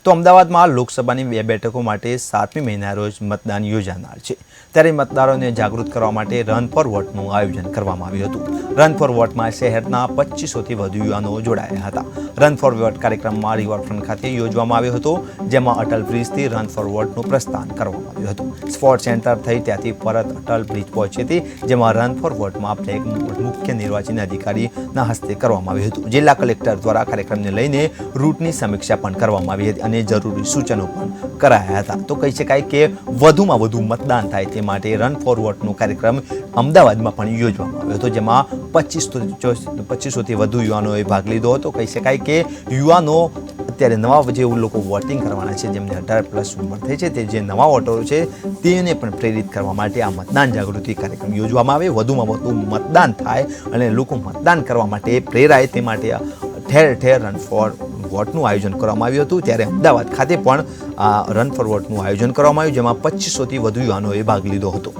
તો અમદાવાદમાં લોકસભાની 2 બેઠકો માટે 7મી મહિના રોજ મતદાન યોજાનાર છે। ત્યારે મતદારોને જાગૃત કરવા માટે રન ફોર વોટનું આયોજન કરવામાં આવ્યું હતું। રન ફોર વોટમાં શહેરના 2500થી વધુ યુવાનો જોડાયા હતા। રન ફોર વોટ કાર્યક્રમમાં રિવરફ્રન્ટ ખાતે યોજવામાં આવ્યો હતો, જેમાં અટલ બ્રિજથી રન ફોર વોટનું પ્રસ્થાન કરવામાં આવ્યું હતું। સ્પોર્ટ સેન્ટર થઈ ત્યાંથી પરત અટલ બ્રિજ પહોંચી હતી, જેમાં રન ફોર વોટમાં ફ્લેગ મુખ્ય નિર્વાચન અધિકારીના હસ્તે કરવામાં આવ્યું હતું। જિલ્લા કલેક્ટર દ્વારા કાર્યક્રમને લઈને રૂટની સમીક્ષા પણ કરવામાં આવી હતી અને જરૂરી સૂચનો પણ કરાયા હતા। તો કહી શકાય કે વધુમાં વધુ મતદાન થાય તે માટે રન ફોર વોટનો કાર્યક્રમ અમદાવાદમાં પણ યોજવામાં આવ્યો હતો, જેમાં 2500થી વધુ યુવાનોએ ભાગ લીધો હતો। કહી શકાય કે યુવાનો અત્યારે નવા જે લોકો વોટિંગ કરવાના છે, જેમને 18+ ઉંમર થઈ છે, તે જે નવા વોટરો છે તેને પણ પ્રેરિત કરવા માટે આ મતદાન જાગૃતિ કાર્યક્રમ યોજવામાં આવે, વધુમાં વધુ મતદાન થાય અને લોકો મતદાન કરવા માટે પ્રેરાય તે માટે ઠેર ઠેર રન ફોર વોટનું આયોજન કરવામાં આવ્યું હતું। ત્યારે અમદાવાદ ખાતે પણ આ રન ફોર વોટનું આયોજન કરવામાં આવ્યું, જેમાં 2500થી વધુ યુવાનોએ ભાગ લીધો હતો।